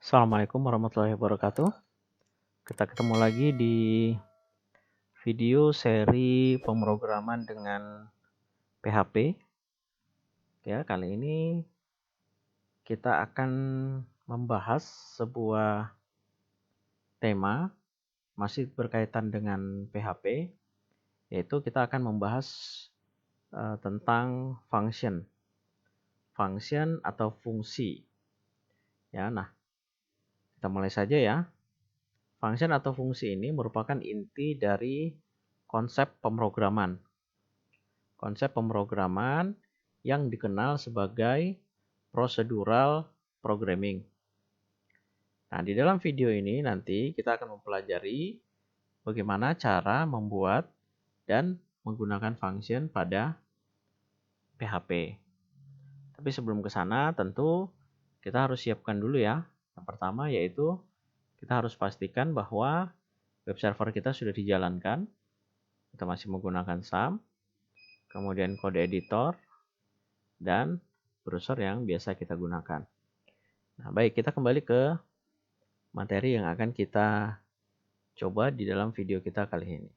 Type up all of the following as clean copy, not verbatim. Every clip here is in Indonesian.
Assalamualaikum warahmatullahi wabarakatuh. Kita ketemu lagi di video seri pemrograman dengan PHP. Ya, kali ini kita akan membahas sebuah tema masih berkaitan dengan PHP, yaitu kita akan membahas tentang function atau fungsi. Ya, nah kita mulai saja ya. Function atau fungsi ini merupakan inti dari konsep pemrograman. Konsep pemrograman yang dikenal sebagai procedural programming. Nah, di dalam video ini nanti kita akan mempelajari bagaimana cara membuat dan menggunakan function pada PHP. Tapi sebelum ke sana tentu kita harus siapkan dulu ya. Yang pertama yaitu kita harus pastikan bahwa web server kita sudah dijalankan. Kita masih menggunakan SAM, kemudian kode editor, dan browser yang biasa kita gunakan. Nah, baik, kita kembali ke materi yang akan kita coba di dalam video kita kali ini.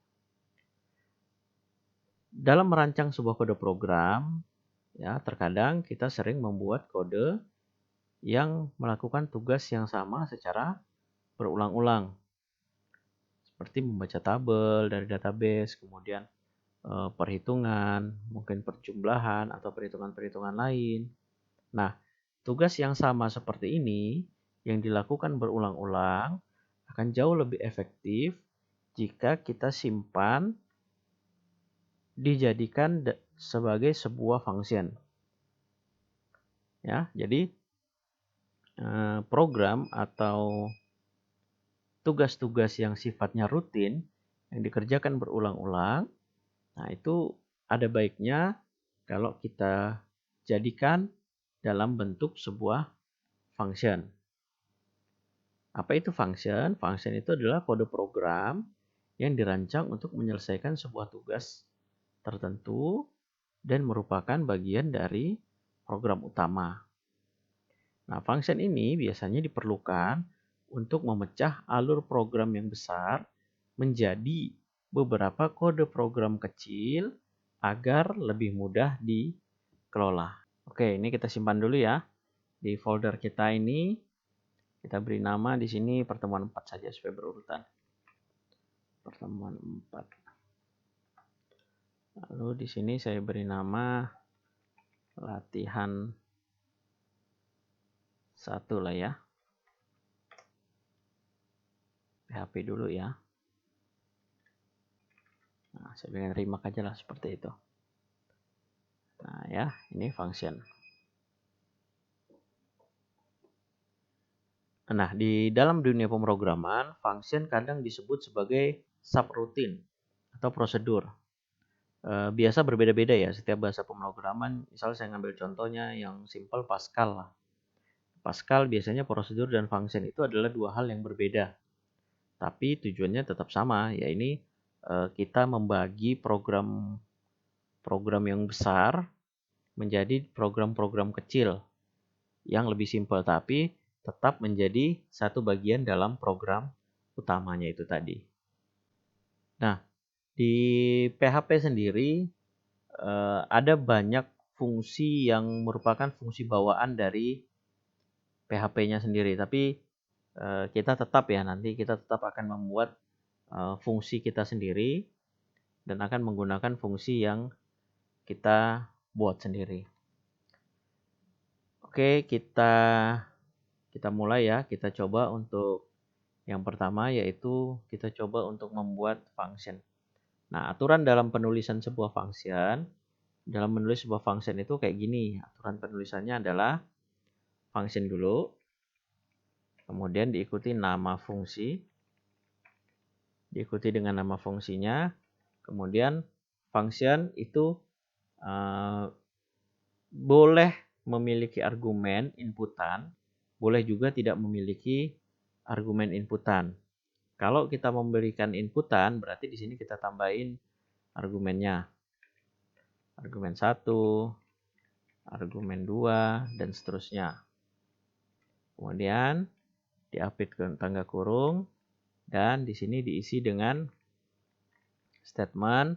Dalam merancang sebuah kode program, ya, terkadang kita sering membuat kode yang melakukan tugas yang sama secara berulang-ulang. Seperti membaca tabel dari database, kemudian perhitungan, mungkin perjumlahan atau perhitungan-perhitungan lain. Nah, tugas yang sama seperti ini yang dilakukan berulang-ulang akan jauh lebih efektif jika kita simpan dijadikan sebagai sebuah function. Ya, jadi program atau tugas-tugas yang sifatnya rutin yang dikerjakan berulang-ulang, nah itu ada baiknya kalau kita jadikan dalam bentuk sebuah function. Apa itu function? Function itu adalah kode program yang dirancang untuk menyelesaikan sebuah tugas tertentu dan merupakan bagian dari program utama. Nah, function ini biasanya diperlukan untuk memecah alur program yang besar menjadi beberapa kode program kecil agar lebih mudah dikelola. Oke, ini kita simpan dulu ya. Di folder kita ini kita beri nama di sini pertemuan 4 saja supaya berurutan. Pertemuan 4. Lalu di sini saya beri nama latihan 1 lah ya. PHP dulu ya. Nah, saya berikan remark aja lah seperti itu. Nah ya, ini function. Nah, di dalam dunia pemrograman, function kadang disebut sebagai subroutine atau prosedur. Biasa berbeda-beda ya setiap bahasa pemrograman. Misal saya ngambil contohnya yang simple Pascal lah. Pascal biasanya prosedur dan function itu adalah dua hal yang berbeda. Tapi tujuannya tetap sama, yaitu kita membagi program yang besar menjadi program-program kecil yang lebih simpel tapi tetap menjadi satu bagian dalam program utamanya itu tadi. Nah, di PHP sendiri ada banyak fungsi yang merupakan fungsi bawaan dari PHP-nya sendiri, tapi kita tetap akan membuat fungsi kita sendiri dan akan menggunakan fungsi yang kita buat sendiri. Oke, kita mulai ya. Kita coba untuk yang pertama yaitu kita coba untuk membuat function. Nah, aturan dalam penulisan sebuah function, dalam menulis sebuah function itu kayak gini. Aturan penulisannya adalah function dulu, kemudian diikuti nama fungsi, diikuti dengan nama fungsinya, kemudian function itu boleh memiliki argumen inputan, boleh juga tidak memiliki argumen inputan. Kalau kita memberikan inputan, berarti di sini kita tambahin argumennya. Argumen 1, argumen 2, dan seterusnya. Kemudian diapit ke tangga kurung, dan di sini diisi dengan statement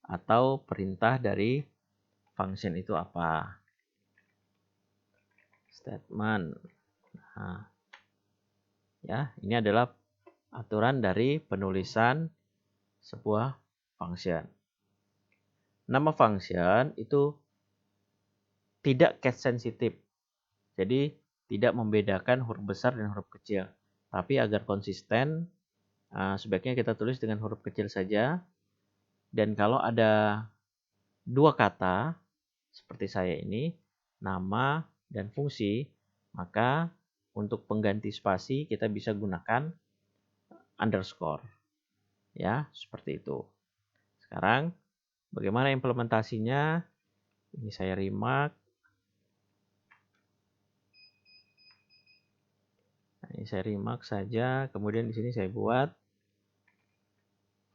atau perintah dari function itu apa. Statement. Nah, ya, ini adalah aturan dari penulisan sebuah function. Nama function itu tidak case sensitive. Jadi tidak membedakan huruf besar dan huruf kecil. Tapi agar konsisten, sebaiknya kita tulis dengan huruf kecil saja. Dan kalau ada dua kata, seperti saya ini, nama dan fungsi, maka untuk pengganti spasi kita bisa gunakan underscore. Ya, seperti itu. Sekarang, bagaimana implementasinya? Ini saya remark. Nah, ini saya remark saja. Kemudian di sini saya buat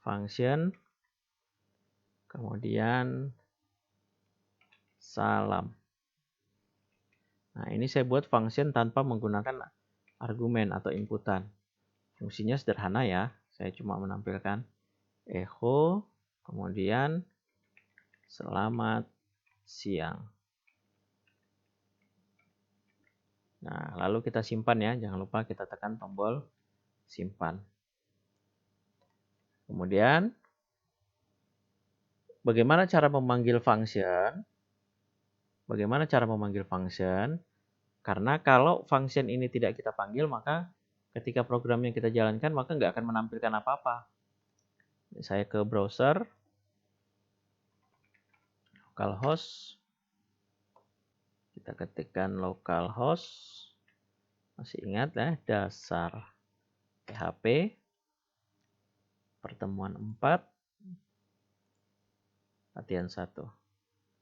function. Kemudian salam. Nah, ini saya buat function tanpa menggunakan argumen atau inputan. Fungsinya sederhana ya. Saya cuma menampilkan echo, kemudian selamat siang. Nah, lalu kita simpan ya. Jangan lupa kita tekan tombol simpan. Kemudian, bagaimana cara memanggil function? Bagaimana cara memanggil function? Karena kalau function ini tidak kita panggil, maka ketika program yang kita jalankan, maka nggak akan menampilkan apa-apa. Saya ke browser, localhost, kita ketikkan localhost, masih ingat ya, dasar PHP, pertemuan 4, latihan 1.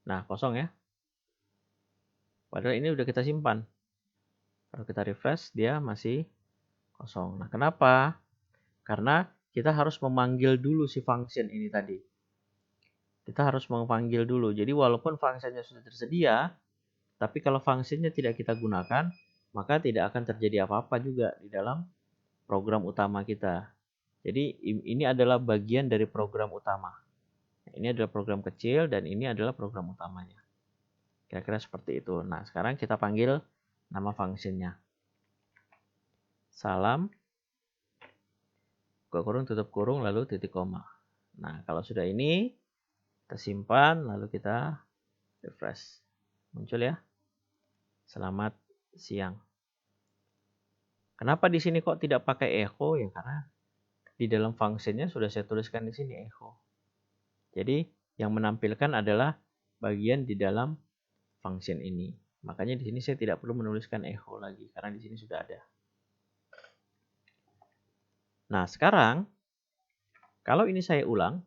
Nah, kosong ya. Padahal ini udah kita simpan. Kalau kita refresh, dia masih kosong. Nah, kenapa? Karena kita harus memanggil dulu si function ini tadi. Kita harus memanggil dulu. Jadi walaupun fungsinya sudah tersedia, tapi kalau fungsinya tidak kita gunakan, maka tidak akan terjadi apa-apa juga di dalam program utama kita. Jadi ini adalah bagian dari program utama. Ini adalah program kecil dan ini adalah program utamanya. Kira-kira seperti itu. Nah, sekarang kita panggil nama fungsinya. Salam, buka kurung, tutup kurung, lalu titik koma. Nah, kalau sudah ini, kita simpan, lalu kita refresh. Muncul ya. Selamat siang. Kenapa di sini kok tidak pakai echo? Ya karena di dalam fungsinya sudah saya tuliskan di sini echo. Jadi yang menampilkan adalah bagian di dalam function ini. Makanya di sini saya tidak perlu menuliskan echo lagi karena di sini sudah ada. Nah, sekarang kalau ini saya ulang,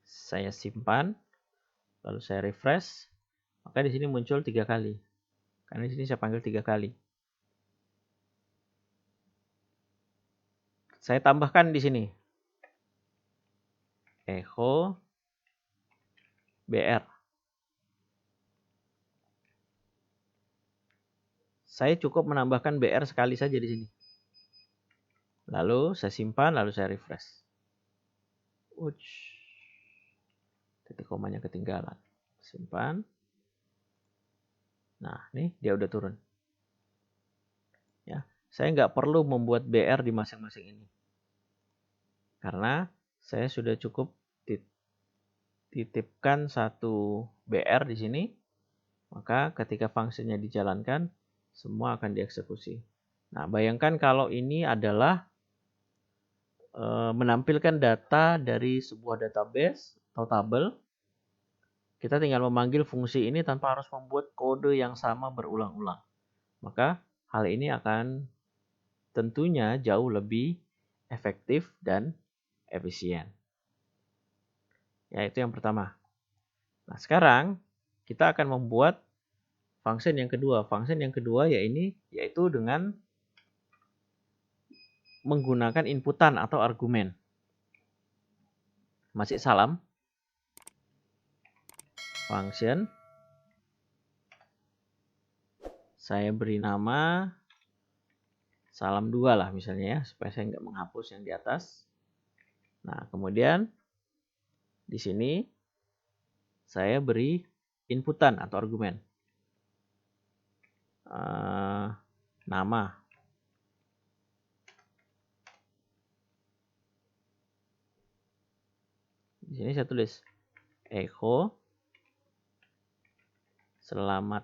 saya simpan, lalu saya refresh, maka di sini muncul 3 kali. Karena di sini saya panggil 3 kali. Saya tambahkan di sini echo BR. Saya cukup menambahkan BR sekali saja di sini. Lalu saya simpan, lalu saya refresh. Titik komanya ketinggalan. Simpan. Nah, ini dia udah turun. Ya, saya nggak perlu membuat BR di masing-masing ini. Karena saya sudah cukup titipkan satu BR di sini. Maka ketika fungsinya dijalankan, semua akan dieksekusi. Nah, bayangkan kalau ini adalah menampilkan data dari sebuah database atau tabel. Kita tinggal memanggil fungsi ini tanpa harus membuat kode yang sama berulang-ulang. Maka hal ini akan tentunya jauh lebih efektif dan efisien. Ya, itu yang pertama. Nah, sekarang kita akan membuat function yang kedua. Function yang kedua yaitu dengan menggunakan inputan atau argumen. Masih salam. function. Saya beri nama salam2 lah misalnya ya, supaya saya nggak menghapus yang di atas. Nah, kemudian di sini saya beri inputan atau argumen. Nama. Di sini saya tulis echo selamat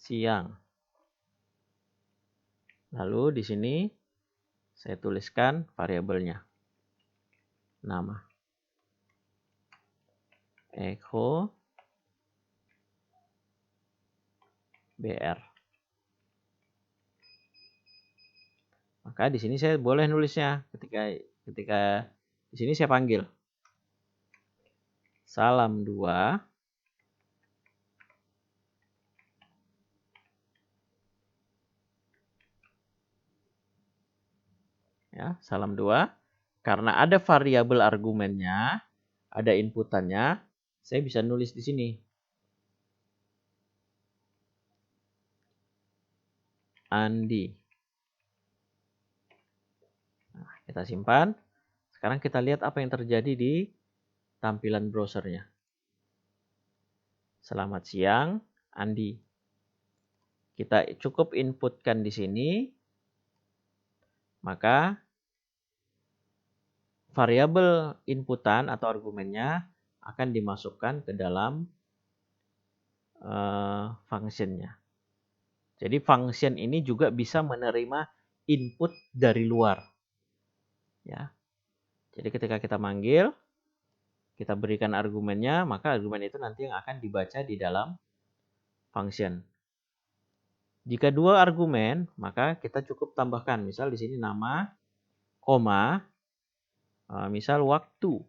siang. Lalu di sini saya tuliskan variabelnya. Nama. Echo BR. Maka di sini saya boleh nulisnya ketika di sini saya panggil salam2 ya, salam2 karena ada variabel argumennya, ada inputannya, saya bisa nulis di sini. Andi. Nah, kita simpan. Sekarang kita lihat apa yang terjadi di tampilan browsernya. Selamat siang, Andi. Kita cukup inputkan di sini, maka variabel inputan atau argumennya akan dimasukkan ke dalam functionnya. Jadi function ini juga bisa menerima input dari luar. Ya. Jadi ketika kita manggil, kita berikan argumennya, maka argumen itu nanti yang akan dibaca di dalam function. Jika dua argumen, maka kita cukup tambahkan. Misal di sini nama, koma, misal waktu.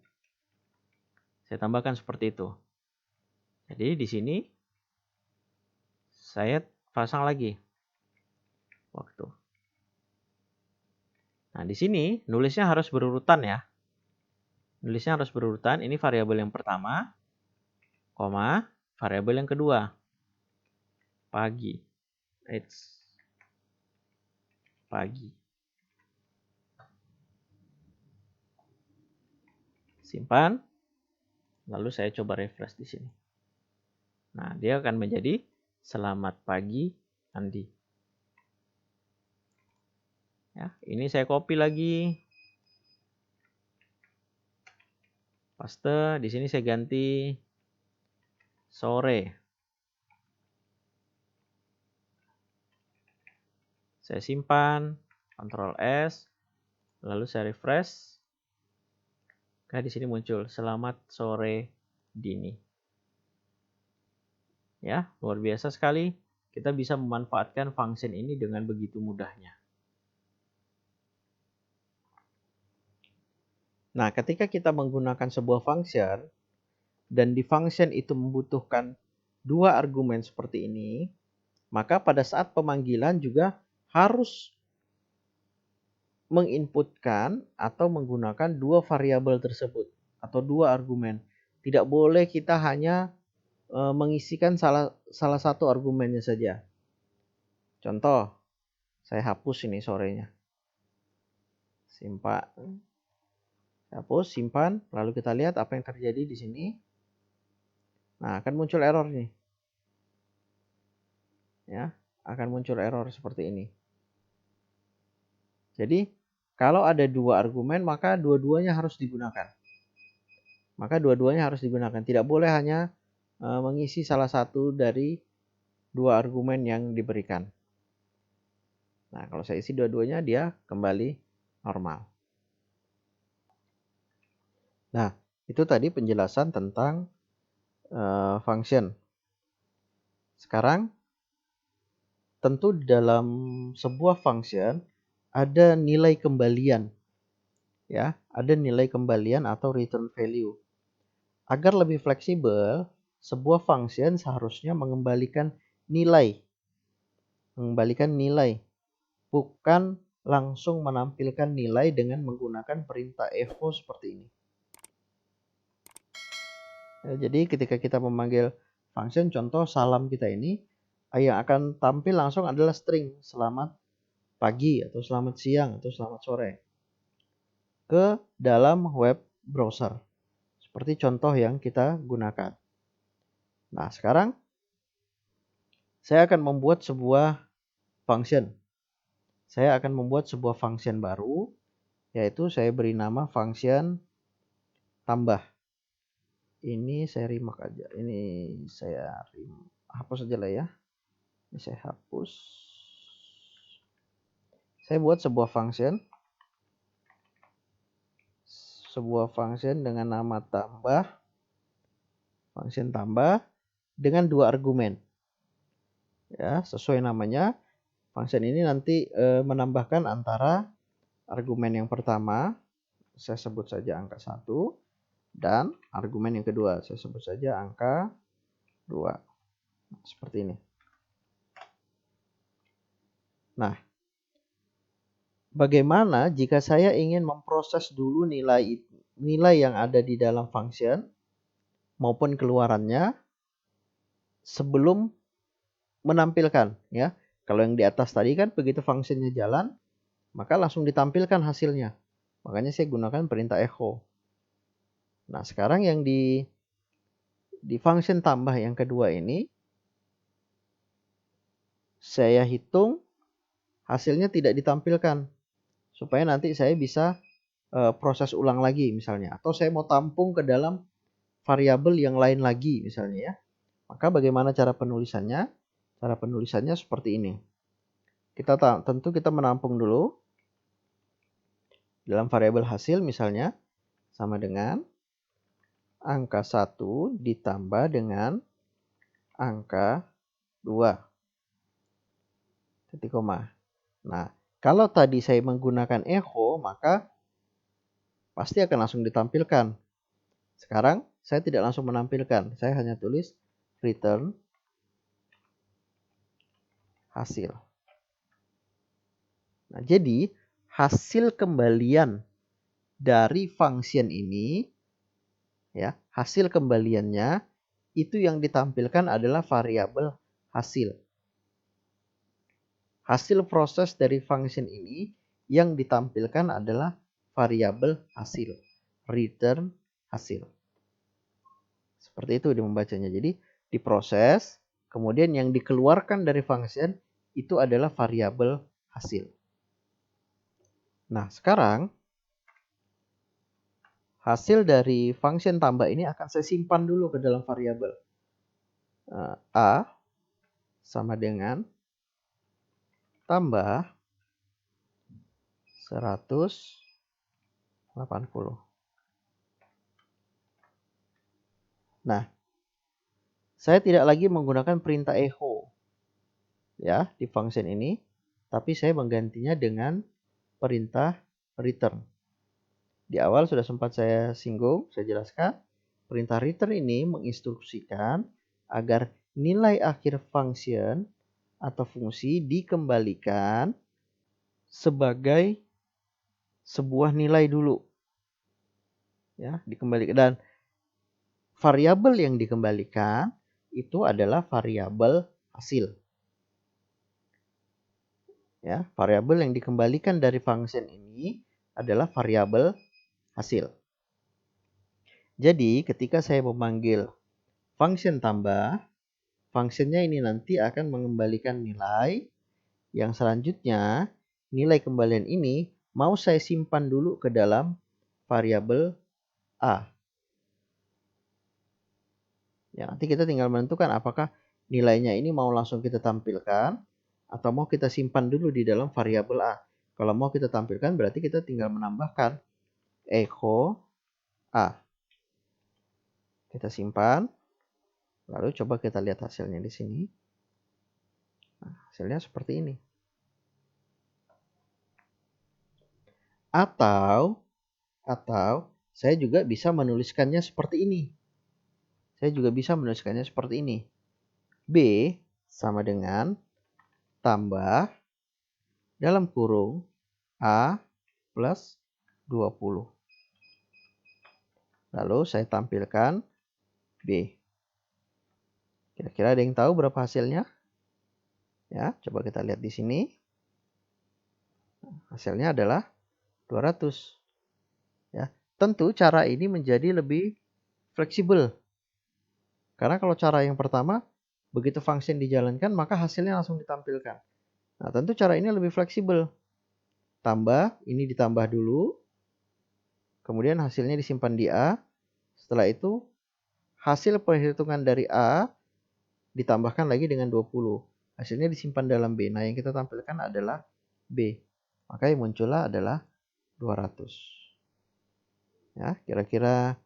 Saya tambahkan seperti itu. Jadi di sini saya pasang lagi waktu. Nah, di sini nulisnya harus berurutan ya. Nulisnya harus berurutan. Ini variabel yang pertama, koma, variabel yang kedua, pagi. Pagi. Simpan. Lalu saya coba refresh di sini. Nah, dia akan menjadi selamat pagi, Andi. Ya, ini saya copy lagi. Paste, di sini saya ganti sore. Saya simpan, Ctrl S, lalu saya refresh. Nah, di sini muncul selamat sore Dini. Ya, luar biasa sekali. Kita bisa memanfaatkan function ini dengan begitu mudahnya. Nah, ketika kita menggunakan sebuah function dan di function itu membutuhkan dua argumen seperti ini, maka pada saat pemanggilan juga harus menginputkan atau menggunakan dua variabel tersebut atau dua argumen. Tidak boleh kita hanya mengisikan salah satu argumennya saja. Contoh, saya hapus ini sorenya. Simpan. Hapus, simpan, lalu kita lihat apa yang terjadi di sini. Nah, akan muncul error nih. Ya, akan muncul error seperti ini. Jadi, kalau ada dua argumen, maka dua-duanya harus digunakan. Tidak boleh hanya mengisi salah satu dari dua argumen yang diberikan. Nah, kalau saya isi dua-duanya, dia kembali normal. Nah, itu tadi penjelasan tentang function. Sekarang, tentu dalam sebuah function ada nilai kembalian. Ya, ada nilai kembalian atau return value. Agar lebih fleksibel, sebuah function seharusnya mengembalikan nilai. Bukan langsung menampilkan nilai dengan menggunakan perintah echo seperti ini. Ya, jadi ketika kita memanggil function, contoh salam kita ini, yang akan tampil langsung adalah string selamat pagi atau selamat siang atau selamat sore ke dalam web browser. Seperti contoh yang kita gunakan. Nah, sekarang saya akan membuat sebuah function. Saya akan membuat sebuah function baru, yaitu saya beri nama function tambah. Ini saya remark aja. Ini saya hapus aja lah ya. Ini saya hapus. Saya buat sebuah function. Sebuah function dengan nama tambah. Function tambah dengan 2 argumen. Ya, sesuai namanya. Function ini nanti menambahkan antara argumen yang pertama, saya sebut saja angka 1, dan argumen yang kedua, saya sebut saja angka 2. Seperti ini. Nah, bagaimana jika saya ingin memproses dulu nilai yang ada di dalam function maupun keluarannya sebelum menampilkan, ya. Kalau yang di atas tadi kan begitu fungsinya jalan, maka langsung ditampilkan hasilnya. Makanya saya gunakan perintah echo. Nah, sekarang yang di function tambah yang kedua ini, saya hitung hasilnya tidak ditampilkan. Supaya nanti saya bisa proses ulang lagi misalnya. Atau saya mau tampung ke dalam variabel yang lain lagi misalnya ya. Maka bagaimana cara penulisannya? Cara penulisannya seperti ini. Tentu kita menampung dulu dalam variabel hasil misalnya sama dengan angka 1 ditambah dengan angka 2. Titik koma. Nah, kalau tadi saya menggunakan echo, maka pasti akan langsung ditampilkan. Sekarang saya tidak langsung menampilkan. Saya hanya tulis return hasil. Nah, jadi hasil kembalian dari function ini, ya, hasil kembaliannya itu yang ditampilkan adalah variabel hasil. Hasil proses dari function ini yang ditampilkan adalah variabel hasil, return hasil. Seperti itu dia membacanya. Jadi diproses, kemudian yang dikeluarkan dari function itu adalah variabel hasil. Nah, sekarang hasil dari function tambah ini akan saya simpan dulu ke dalam variabel. A sama dengan tambah 180. Nah, saya tidak lagi menggunakan perintah echo ya di function ini, tapi saya menggantinya dengan perintah return. Di awal sudah sempat saya singgung, saya jelaskan, perintah return ini menginstruksikan agar nilai akhir function atau fungsi dikembalikan sebagai sebuah nilai dulu. Ya, dikembalikan, dan variabel yang dikembalikan itu adalah variabel hasil. Ya, variabel yang dikembalikan dari function ini adalah variabel hasil. Jadi, ketika saya memanggil function tambah, fungsinya ini nanti akan mengembalikan nilai yang selanjutnya nilai kembalian ini mau saya simpan dulu ke dalam variabel A. Ya, nanti kita tinggal menentukan apakah nilainya ini mau langsung kita tampilkan atau mau kita simpan dulu di dalam variabel A. Kalau mau kita tampilkan berarti kita tinggal menambahkan echo A. Kita simpan. Lalu coba kita lihat hasilnya di sini. Nah, hasilnya seperti ini. Atau saya juga bisa menuliskannya seperti ini. Saya juga bisa menuliskannya seperti ini. B sama dengan tambah dalam kurung A plus 20. Lalu saya tampilkan B. Kira-kira ada yang tahu berapa hasilnya? Ya, coba kita lihat di sini. Hasilnya adalah 200. Ya, tentu cara ini menjadi lebih fleksibel. Karena kalau cara yang pertama, begitu function dijalankan, maka hasilnya langsung ditampilkan. Nah, tentu cara ini lebih fleksibel. Tambah, ini ditambah dulu. Kemudian hasilnya disimpan di A. Setelah itu, hasil perhitungan dari A ditambahkan lagi dengan 20. Hasilnya disimpan dalam B. Nah, yang kita tampilkan adalah B. Maka yang muncullah adalah 200. Ya, kira-kira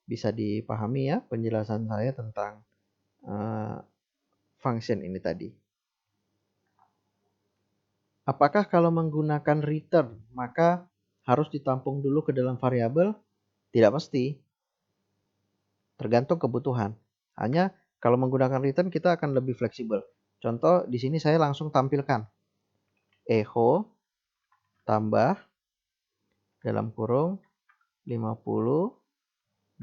bisa dipahami ya penjelasan saya tentang function ini tadi. Apakah kalau menggunakan return maka harus ditampung dulu ke dalam variabel? Tidak mesti. Tergantung kebutuhan. Hanya kalau menggunakan return kita akan lebih fleksibel. Contoh di sini saya langsung tampilkan echo tambah dalam kurung 5028.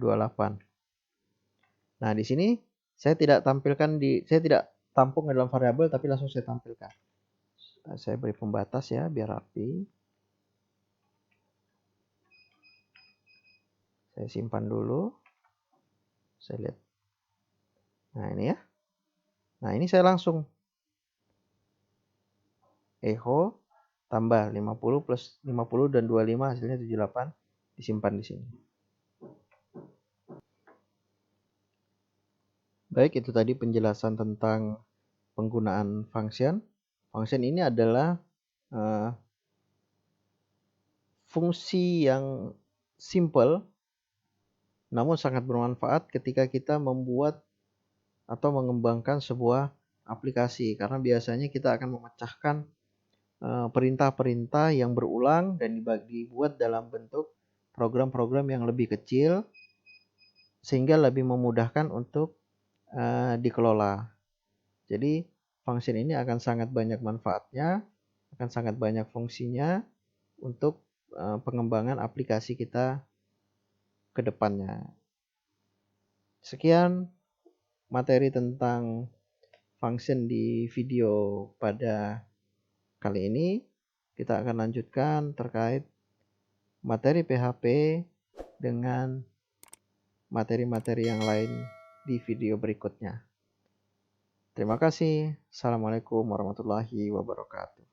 Nah, di sini saya tidak tampung dalam variabel tapi langsung saya tampilkan. Saya beri pembatas ya biar rapi. Saya simpan dulu. Saya lihat. Nah, ini ya. Nah, ini saya langsung echo tambah 50 plus 50 dan 25 hasilnya 78 disimpan di sini. Baik, itu tadi penjelasan tentang penggunaan function. Function ini adalah fungsi yang simple namun sangat bermanfaat ketika kita membuat atau mengembangkan sebuah aplikasi, karena biasanya kita akan memecahkan perintah-perintah yang berulang dan dibuat dalam bentuk program-program yang lebih kecil sehingga lebih memudahkan untuk dikelola. Jadi function ini akan sangat banyak manfaatnya, akan sangat banyak fungsinya untuk pengembangan aplikasi kita ke depannya. Sekian materi tentang function di video pada kali ini. Kita akan lanjutkan terkait materi PHP dengan materi-materi yang lain di video berikutnya. Terima kasih. Assalamualaikum warahmatullahi wabarakatuh.